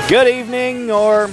Good evening or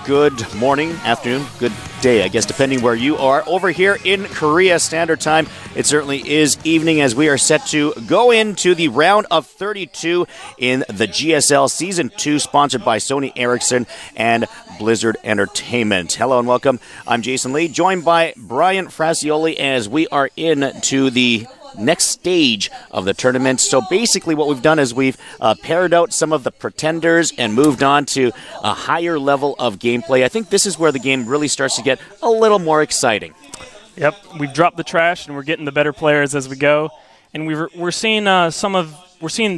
good morning, afternoon, good day, I guess, depending where you are. Over here in Korea Standard Time, it certainly is evening as we are set to go into the round of 32 in the GSL Season 2, sponsored by Sony, Ericsson, and Blizzard Entertainment. Hello and welcome. I'm Jason Lee, joined by Brian Frazioli as we are into the next stage of the tournament. So basically what we've done is we've paired out some of the pretenders and moved on to a higher level of gameplay. I think this is where the game really starts to get a little more exciting. Yep, we've dropped the trash and we're getting the better players as we go. And we're seeing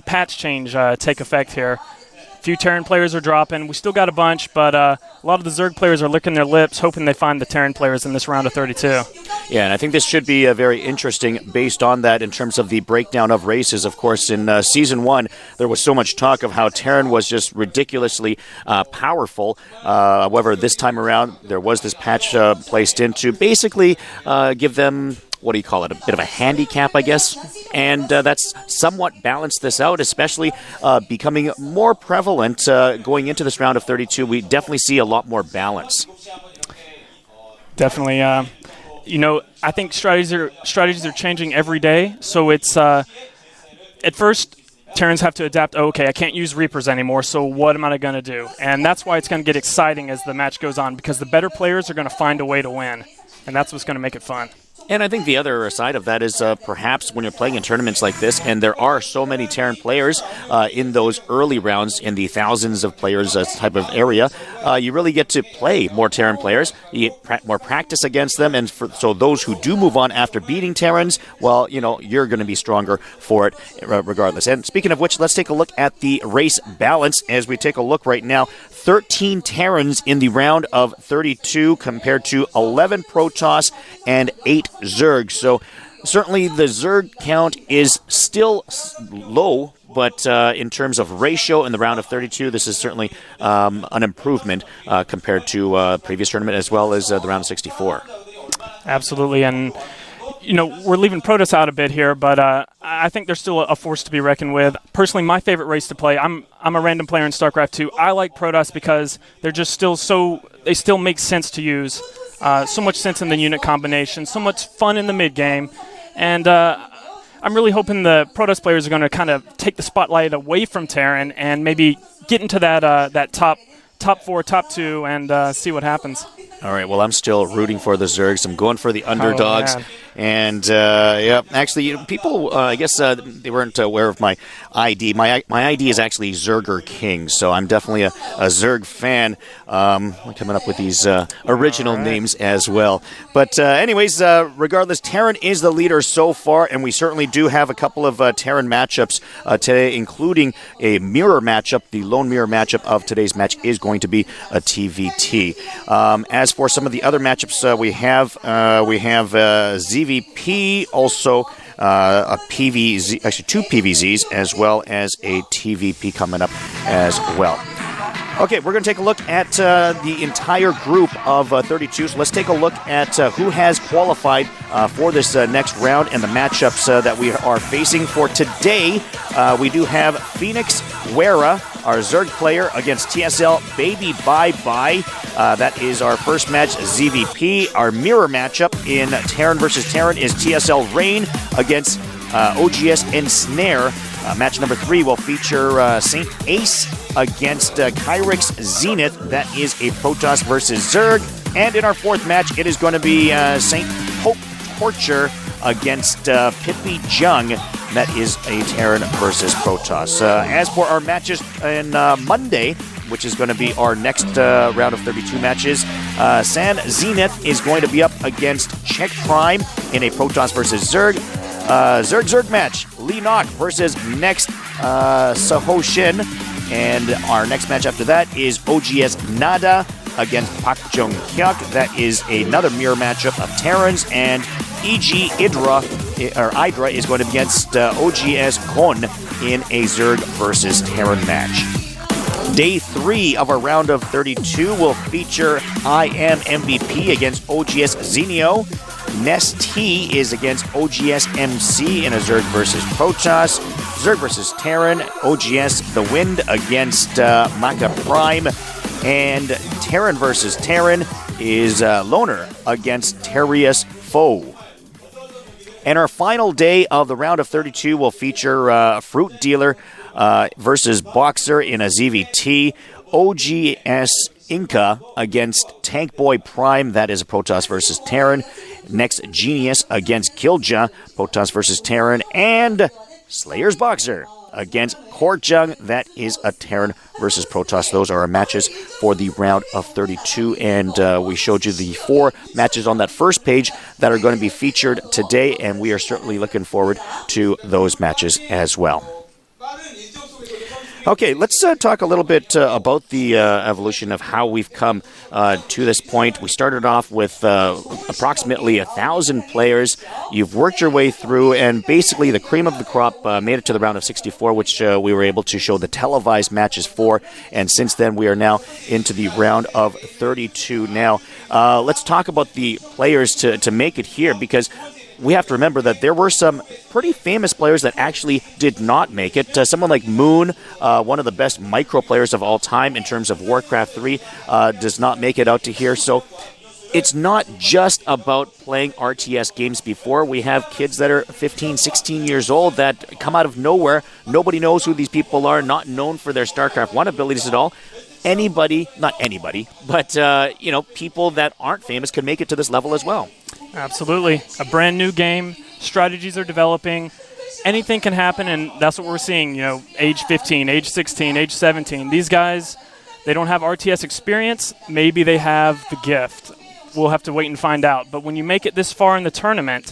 patch change take effect here. A few Terran players are dropping. We still got a bunch, but a lot of the Zerg players are licking their lips, hoping they find the Terran players in this round of 32. Yeah, and I think this should be very interesting based on that in terms of the breakdown of races. Of course, in Season 1, there was so much talk of how Terran was just ridiculously powerful. However, this time around, there was this patch placed in to basically give them, what do you call it, a bit of a handicap, I guess. And that's somewhat balanced this out, especially becoming more prevalent going into this round of 32. We definitely see a lot more balance. Definitely. I think strategies are changing every day. So it's, at first, Terrans have to adapt. Oh, okay, I can't use Reapers anymore, so what am I going to do? And that's why it's going to get exciting as the match goes on, because the better players are going to find a way to win. And that's what's going to make it fun. And I think the other side of that is perhaps when you're playing in tournaments like this, and there are so many Terran players in those early rounds, in the thousands of players type of area, you really get to play more Terran players. You get more practice against them, and so those who do move on after beating Terrans, well, you're going to be stronger for it regardless. And speaking of which, let's take a look at the race balance as we take a look right now. 13 Terrans in the round of 32 compared to 11 Protoss and 8 Zerg. So certainly the Zerg count is still low, but in terms of ratio in the round of 32, this is certainly an improvement compared to previous tournament as well as the round of 64. Absolutely, and we're leaving Protoss out a bit here, but I think they're still a force to be reckoned with. Personally, my favorite race to play, I'm a random player in StarCraft II. I like Protoss because they're just they still make sense to use. So much sense in the unit combination, so much fun in the mid-game. And I'm really hoping the Protoss players are going to kind of take the spotlight away from Terran and maybe get into that top 4, top 2, and see what happens. All right, well, I'm still rooting for the Zergs. I'm going for the underdogs. Man. And, actually, people, I guess they weren't aware of my ID. My ID is actually Zerger King, so I'm definitely a Zerg fan. I'm coming up with these original names as well. But anyways, regardless, Terran is the leader so far, and we certainly do have a couple of Terran matchups today, including a mirror matchup. The lone mirror matchup of today's match is going to be a TVT. As for some of the other matchups we have ZvP, also a PVZ, actually 2 PVZs, as well as a TVP coming up as well. Okay, we're going to take a look at the entire group of 32. So let's take a look at who has qualified for this next round and the matchups that we are facing for today. We do have Phoenix Wera, our Zerg player, against TSL BabyByeBye. That is our first match, ZvP. Our mirror matchup in Terran versus Terran is TSL Rain against OGS Ensnare. Match number 3 will feature Saint Ace against Kyrix Zenith. That is a Protoss versus Zerg. And in our fourth match, it is going to be Saint Hope Torture against Pippi Jung. That is a Terran versus Protoss. As for our matches on Monday, which is going to be our next round of 32 matches, San Zenith is going to be up against Czech Prime in a Protoss versus Zerg. Zerg match, Lee Nock versus next Sahoshin. And our next match after that is OGS Nada against Pak Jung Hyuk. That is another mirror matchup of Terrans. And EG Idra is going to be against OGS Kon in a Zerg versus Terran match. Day 3 of our round of 32 will feature I Am MVP against OGS Zenio. Nest T is against OGS MC in a Zerg versus Protoss. Zerg versus Terran, OGS The Wind against Maka Prime, and Terran versus Terran is Loner against Terrius Foe. And our final day of the round of 32 will feature Fruit Dealer versus Boxer in a ZvT, OGS Inca against Tank Boy Prime, that is a Protoss versus Terran. Next, Genius against Killja, Protoss versus Terran, and Slayer's Boxer against Korjung, that is a Terran versus Protoss. Those are our matches for the round of 32, and we showed you the 4 matches on that first page that are going to be featured today, and we are certainly looking forward to those matches as well. Okay, let's talk a little bit about the evolution of how we've come to this point. We started off with approximately 1,000 players. You've worked your way through, and basically the cream of the crop made it to the round of 64, which we were able to show the televised matches for. And since then, we are now into the round of 32. Now, let's talk about the players to make it here, because we have to remember that there were some pretty famous players that actually did not make it. Someone like Moon, one of the best micro players of all time in terms of Warcraft 3, does not make it out to here. So it's not just about playing RTS games before. We have kids that are 15, 16 years old that come out of nowhere. Nobody knows who these people are, not known for their StarCraft I abilities at all. Anybody, not anybody, but people that aren't famous can make it to this level as well. Absolutely. A brand new game. Strategies are developing. Anything can happen, and that's what we're seeing. Age 15, age 16, age 17. These guys, they don't have RTS experience. Maybe they have the gift. We'll have to wait and find out. But when you make it this far in the tournament,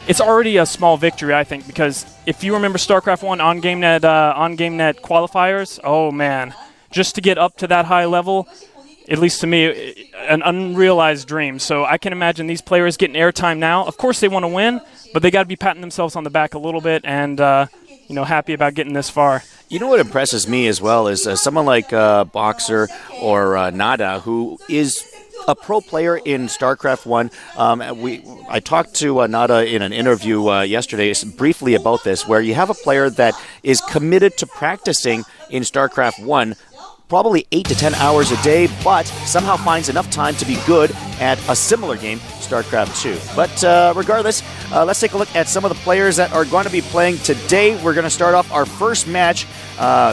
it's already a small victory, I think, because if you remember StarCraft I on GameNet qualifiers, oh man, just to get up to that high level, at least to me, an unrealized dream. So I can imagine these players getting airtime now. Of course they want to win, but they got to be patting themselves on the back a little bit and, happy about getting this far. You know what impresses me as well is someone like Boxer or Nada, who is a pro player in StarCraft I. I talked to Nada in an interview yesterday briefly about this, where you have a player that is committed to practicing in StarCraft I, probably 8 to 10 hours a day, but somehow finds enough time to be good at a similar game, StarCraft II. But regardless, let's take a look at some of the players that are going to be playing today. We're going to start off our first match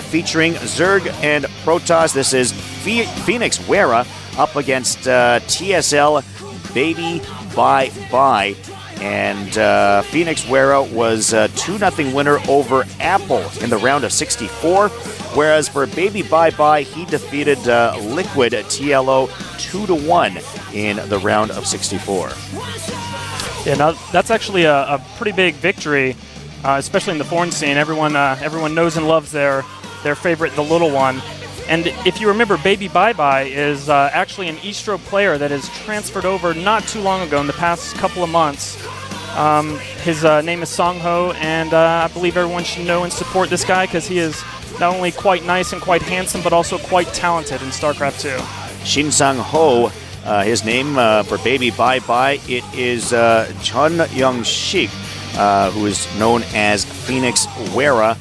featuring Zerg and Protoss. This is Phoenix Wera up against TSL BabyByeBye. And Phoenix Wera was a 2-0 winner over Apple in the round of 64, whereas for BabyByeBye, he defeated Liquid TLO 2-1 in the round of 64. Yeah, now that's actually a pretty big victory, especially in the foreign scene. Everyone knows and loves their favorite, the little one. And if you remember, BabyByeBye is actually an Eastro player that has transferred over not too long ago, in the past couple of months. His name is Songho, and I believe everyone should know and support this guy because he is not only quite nice and quite handsome, but also quite talented in StarCraft II. Shin Sang-ho, his name for BabyByeBye, it is Chun Young-shik, who is known as Phoenix Wera.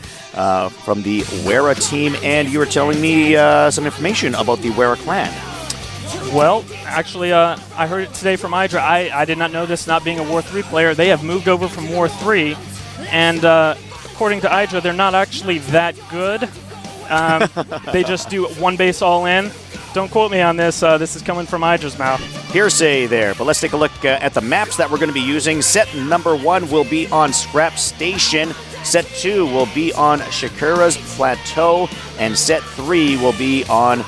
From the Wera team, and you were telling me some information about the Wera clan. Well, actually, I heard it today from Idra. I did not know this, not being a War 3 player. They have moved over from War 3, and according to Idra, they're not actually that good. They just do one base all in. Don't quote me on this. This is coming from Idra's mouth. Hearsay there, but let's take a look at the maps that we're going to be using. Set number 1 will be on Scrap Station. Set 2 will be on Shakura's Plateau, and Set 3 will be on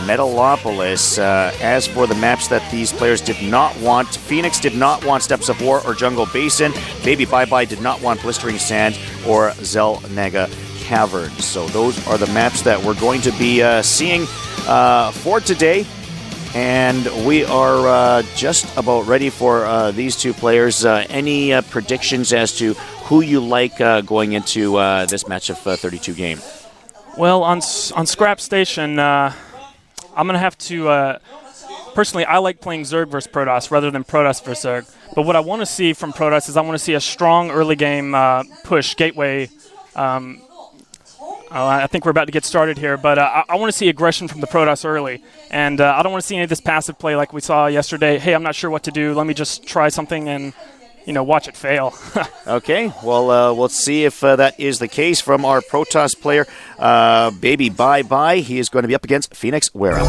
Metalopolis. As for the maps that these players did not want, Phoenix did not want Steps of War or Jungle Basin. BabyByeBye did not want Blistering Sand or Zelnaga Cavern. So those are the maps that we're going to be seeing for today. And we are just about ready for these two players. Any predictions as to who you like going into this match of 32 game? Well, on Scrap Station, I'm going to have to... personally, I like playing Zerg versus Protoss rather than Protoss versus Zerg. But what I want to see from Protoss is I want to see a strong early game push, gateway I think we're about to get started here, but I want to see aggression from the Protoss early. And I don't want to see any of this passive play like we saw yesterday. Hey, I'm not sure what to do. Let me just try something and, watch it fail. Okay, well, we'll see if that is the case from our Protoss player, BabyByeBye. He is going to be up against Phoenix Wera.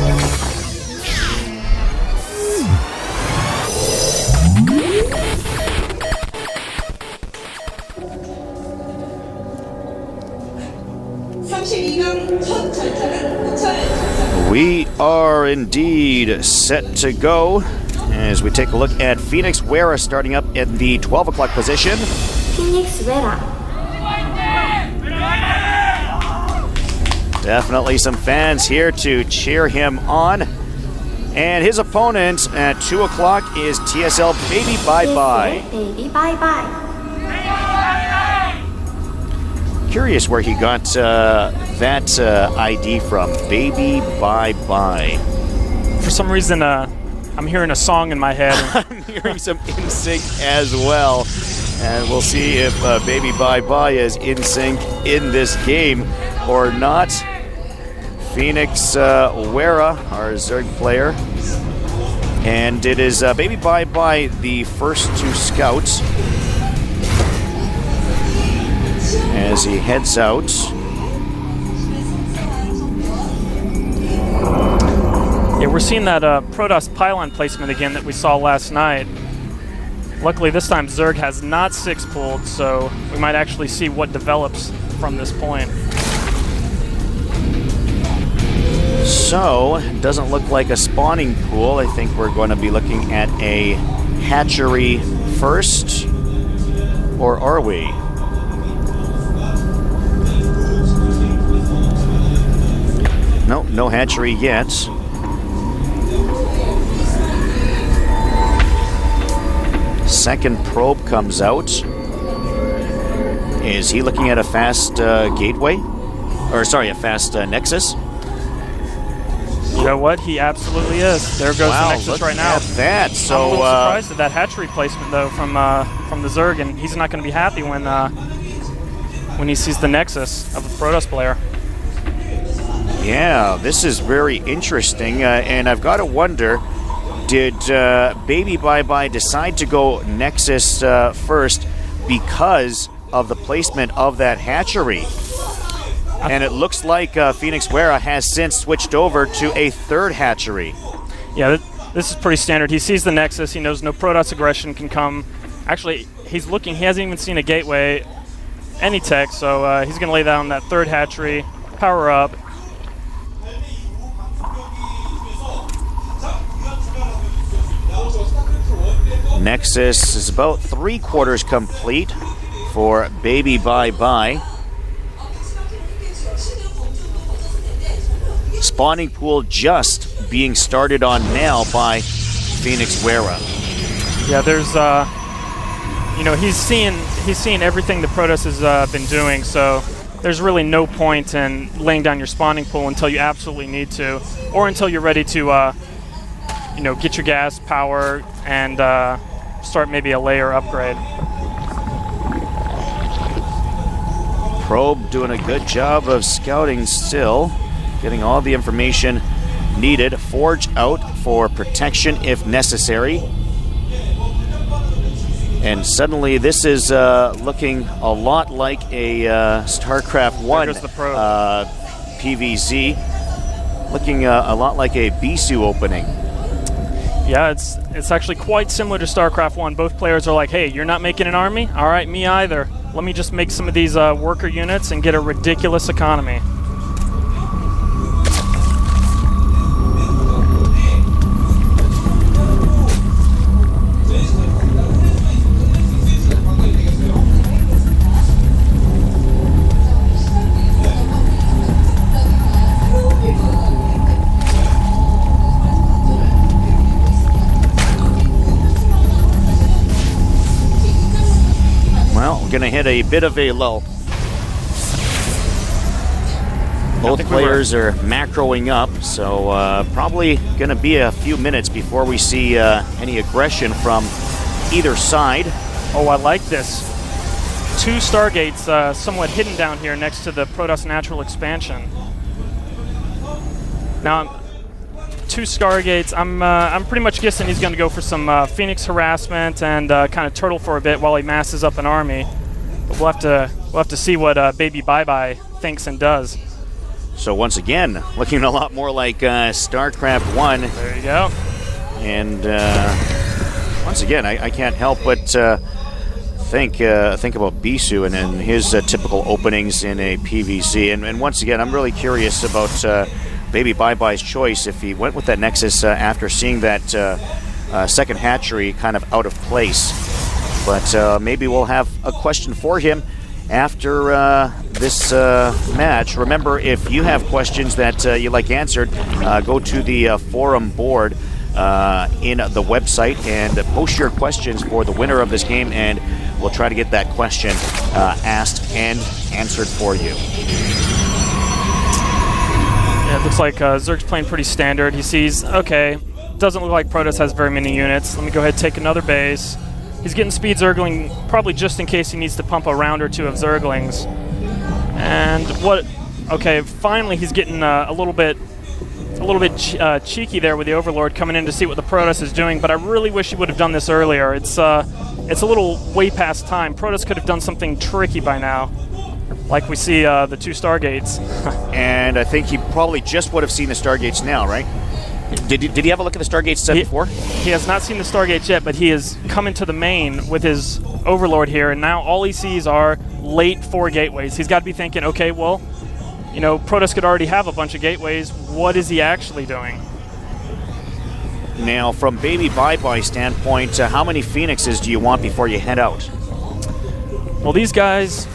We are indeed set to go as we take a look at Phoenix Wera starting up in the 12 o'clock position. Phoenix Wera. Definitely some fans here to cheer him on. And his opponent at 2 o'clock is TSL BabyByeBye. BabyByeBye. Curious where he got that ID from, BabyByeBye. For some reason, I'm hearing a song in my head. I'm hearing some NSYNC as well. And we'll see if BabyByeBye is in sync in this game or not. Phoenix Wera, our Zerg player. And it is BabyByeBye the first to scout as he heads out. Yeah, we're seeing that Protoss pylon placement again that we saw last night. Luckily, this time Zerg has not 6 pulled, so we might actually see what develops from this point. So, it doesn't look like a spawning pool. I think we're going to be looking at a hatchery first. Or are we? No, no hatchery yet. Second probe comes out. Is he looking at a fast gateway? Or sorry, a fast nexus? You know what? He absolutely is. There goes the nexus right now. At that. So, I'm a little surprised at that hatchery placement though from the Zerg, and he's not going to be happy when he sees the nexus of a Protoss player. Yeah, this is very interesting, and I've got to wonder, did BabyByeBye decide to go Nexus first because of the placement of that hatchery? And it looks like Phoenix Wera has since switched over to a third hatchery. Yeah, this is pretty standard. He sees the nexus. He knows no Protoss aggression can come. Actually, he's looking. He hasn't even seen a gateway, any tech, so he's going to lay down that third hatchery, power up. Nexus is about 3/4 complete for BabyByeBye. Spawning pool just being started on now by Phoenix Wera. Yeah, there's he's seeing everything the Protoss has been doing, so there's really no point in laying down your spawning pool until you absolutely need to, or until you're ready to get your gas, power, and start maybe a layer upgrade. Probe doing a good job of scouting still, getting all the information needed. Forge out for protection if necessary. And suddenly this is looking a lot like a StarCraft I PVZ. Looking a lot like a Bisu opening. Yeah, it's actually quite similar to StarCraft I. Both players are like, hey, you're not making an army? All right, me either. Let me just make some of these worker units and get a ridiculous economy. Well, we're going to hit a bit of a lull. Both players are macroing up, so probably going to be a few minutes before we see any aggression from either side. Oh, I like this. 2 Stargates somewhat hidden down here next to the Protoss natural expansion. Now, 2 Stargates. I'm pretty much guessing he's going to go for some Phoenix harassment and kind of turtle for a bit while he masses up an army. But we'll have to see what BabyByeBye thinks and does. So once again, looking a lot more like StarCraft I. There you go. And once again, I can't help but think about Bisu and his typical openings in a PVC. And once again, I'm really curious about BabyByeBye's choice if he went with that Nexus after seeing that second hatchery kind of out of place. But maybe we'll have a question for him after this match. Remember, if you have questions that you like answered, go to the forum board in the website and post your questions for the winner of this game, and we'll try to get that question asked and answered for you. Yeah, it looks like Zerg's playing pretty standard. He sees, okay, doesn't look like Protoss has very many units. Let me go ahead and take another base. He's getting speed Zergling, probably just in case he needs to pump a round or 2 of Zerglings. And okay, finally he's getting a little bit cheeky there with the Overlord coming in to see what the Protoss is doing, but I really wish he would have done this earlier. It's a little way past time. Protoss could have done something tricky by now, like we see the 2 Stargates. And I think he probably just would have seen the Stargates now, right? Did he have a look at the Stargates before? He has not seen the Stargates yet, but he has come into the main with his Overlord here, and now all he sees are late 4 gateways. He's got to be thinking, okay, well, you know, Protoss could already have a bunch of gateways. What is he actually doing? Now, from BabyByeBye's standpoint, how many Phoenixes do you want before you head out? Well, these guys,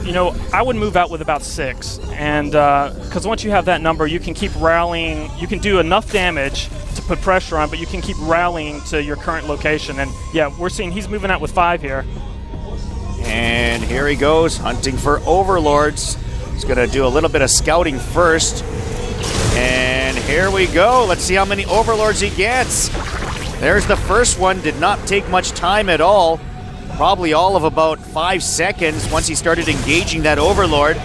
you know, I would move out with about 6, and because once you have that number, you can keep rallying. You can do enough damage to put pressure on, but you can keep rallying to your current location. And yeah, we're seeing he's moving out with 5 here. And here he goes, hunting for Overlords. He's going to do a little bit of scouting first. And here we go. Let's see how many Overlords he gets. There's the first one. Did not take much time at all. Probably all of about 5 seconds once he started engaging that Overlord.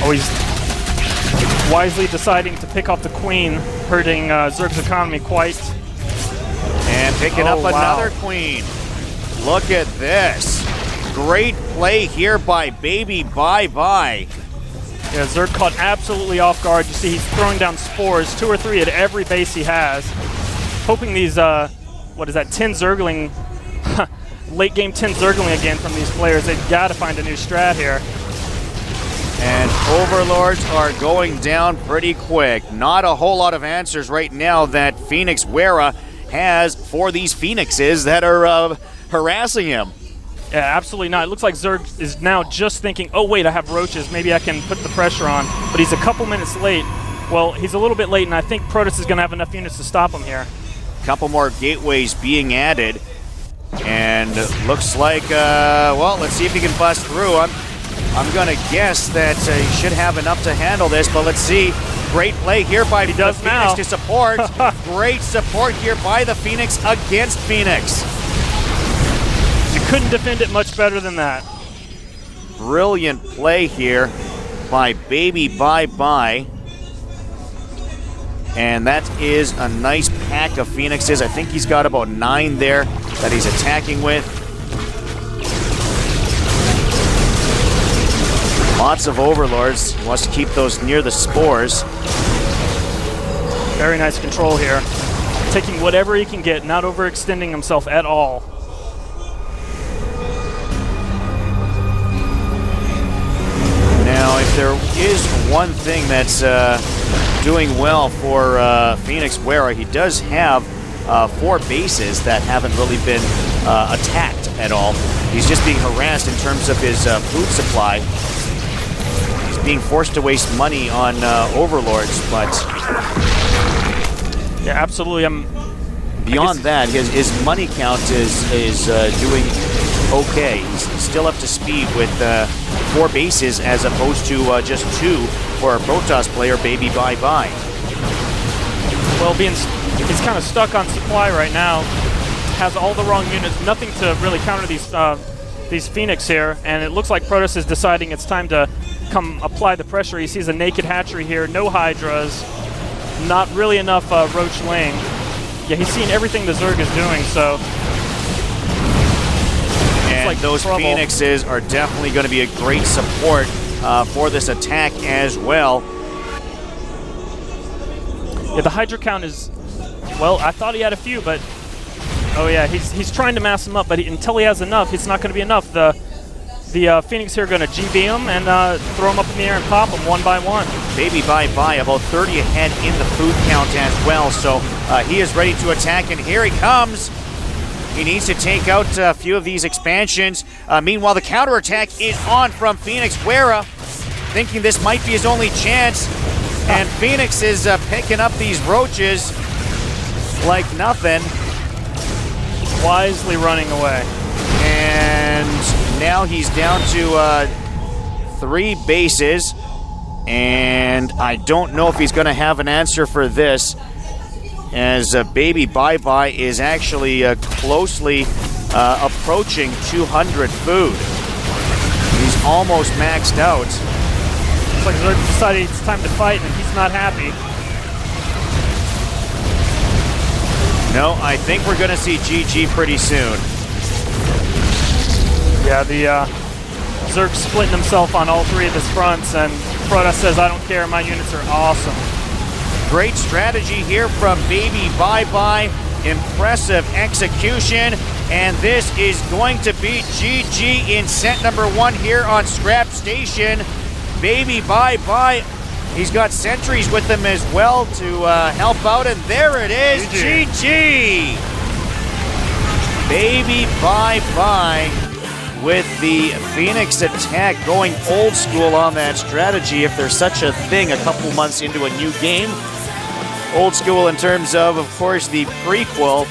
Oh, he's wisely deciding to pick off the Queen, hurting Zerg's economy quite. And picking up another Queen. Look at this. Great play here by BabyByeBye. Yeah, Zerg caught absolutely off guard. You see he's throwing down spores, 2 or 3 at every base he has. Hoping these, 10 Zergling, late game 10 Zergling again from these players. They've got to find a new strat here. And Overlords are going down pretty quick. Not a whole lot of answers right now that Phoenix Wera has for these Phoenixes that are harassing him. Yeah, absolutely not. It looks like Zerg is now just thinking, oh wait, I have roaches, maybe I can put the pressure on. But he's a couple minutes late. Well, he's a little bit late, and I think Protoss is going to have enough units to stop him here. Couple more gateways being added. And looks like, well, let's see if he can bust through. I'm going to guess that he should have enough to handle this, but let's see. Great play here by the Phoenix now to support. Great support here by the Phoenix against Phoenix. You couldn't defend it much better than that. Brilliant play here by BabyByeBye. And that is a nice pack of Phoenixes. I think he's got about 9 there that he's attacking with. Lots of Overlords. He wants to keep those near the spores. Very nice control here. Taking whatever he can get, not overextending himself at all. Now, if there is one thing that's doing well for Phoenix Wera, he does have 4 bases that haven't really been attacked at all. He's just being harassed in terms of his food supply. He's being forced to waste money on Overlords, but yeah, absolutely. Beyond that, his money count is doing okay. He's still up to speed with 4 bases as opposed to just 2 for a Protoss player, BabyByeBye. Well, he's kind of stuck on supply right now. has all the wrong units, nothing to really counter these Phoenix here, and it looks like Protoss is deciding it's time to come apply the pressure. He sees a naked hatchery here, no Hydras, not really enough Roach Ling. Yeah, he's seeing everything the Zerg is doing, so... And like those trouble. Phoenixes are definitely going to be a great support for this attack as well. Yeah, the Hydra count is... Well, I thought he had a few, but... Oh yeah, he's trying to mass them up, but until he has enough, it's not going to be enough. The Phoenix here are going to GB him and throw him up in the air and pop them one by one. BabyByeBye about 30 ahead in the food count as well, so he is ready to attack, and here he comes. He needs to take out a few of these expansions. Meanwhile, the counterattack is on from Phoenix Wera, thinking this might be his only chance, and Phoenix is picking up these roaches like nothing. Wisely running away. And now he's down to 3 bases, and I don't know if he's going to have an answer for this, as BabyByeBye is actually closely approaching 200 food. He's almost maxed out. Looks like Zerg decided it's time to fight, and he's not happy. No, I think we're going to see GG pretty soon. Yeah, the Zerg splitting himself on all 3 of his fronts, and Protoss says, I don't care, my units are awesome. Great strategy here from BabyByeBye. Impressive execution, and this is going to be GG in set number 1 here on Scrap Station. BabyByeBye, he's got sentries with him as well to help out, and there it is, GG! BabyByeBye with the Phoenix attack, going old school on that strategy, if there's such a thing a couple months into a new game. Old school in terms of course, the prequel,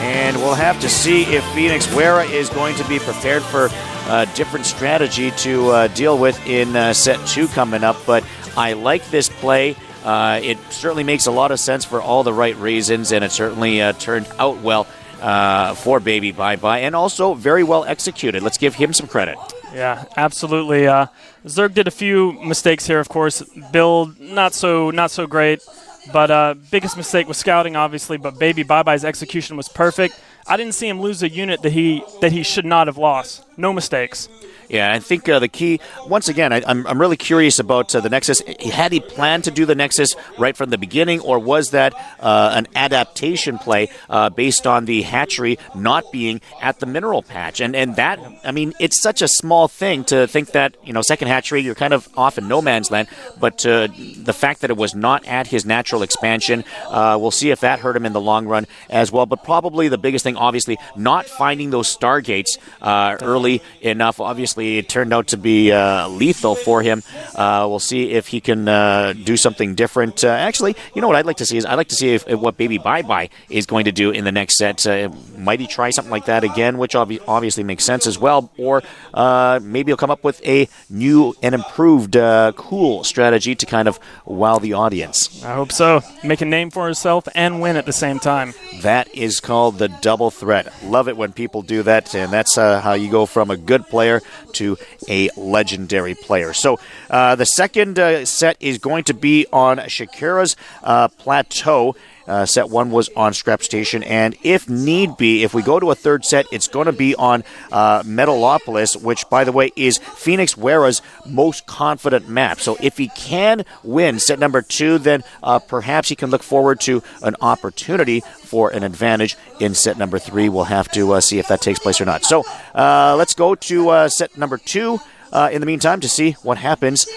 and we'll have to see if Phoenix Wera is going to be prepared for a different strategy to deal with in set 2 coming up, but I like this play. It certainly makes a lot of sense for all the right reasons, and it certainly turned out well for BabyByeBye, and also very well executed. Let's give him some credit. Yeah, absolutely. Zerg did a few mistakes here, of course. Build, not so great, but biggest mistake was scouting, obviously, but BabyByeBye's execution was perfect. I didn't see him lose a unit that he should not have lost. No mistakes. Yeah, I think the key, once again, I'm really curious about the Nexus. Had he planned to do the Nexus right from the beginning, or was that an adaptation play based on the hatchery not being at the mineral patch? And that, I mean, it's such a small thing to think that, second hatchery, you're kind of off in no man's land, but the fact that it was not at his natural expansion, we'll see if that hurt him in the long run as well. But probably the biggest thing, obviously, not finding those Stargates early enough. Obviously, it turned out to be lethal for him. We'll see if he can do something different. Actually, you know what I'd like to see is I'd like to see if what BabyByeBye is going to do in the next set. Might he try something like that again, which obviously makes sense as well, or maybe he'll come up with a new and improved cool strategy to kind of wow the audience. I hope so. Make a name for himself and win at the same time. That is called the double threat. Love it when people do that, and that's how you go from a good player to a legendary player. So the second set is going to be on Shakira's Plateau. Set 1 was on Scrap Station, and if need be, if we go to a third set, it's going to be on Metalopolis, which, by the way, is Phoenix Wera's most confident map. So if he can win set number 2, then perhaps he can look forward to an opportunity for an advantage in set number 3. We'll have to see if that takes place or not. So let's go to set number 2 in the meantime to see what happens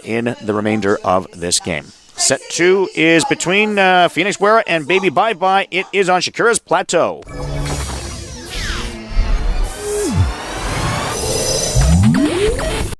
in the remainder of this game. Set 2 is between Phoenix Wera and BabyByeBye. It is on Shakira's Plateau.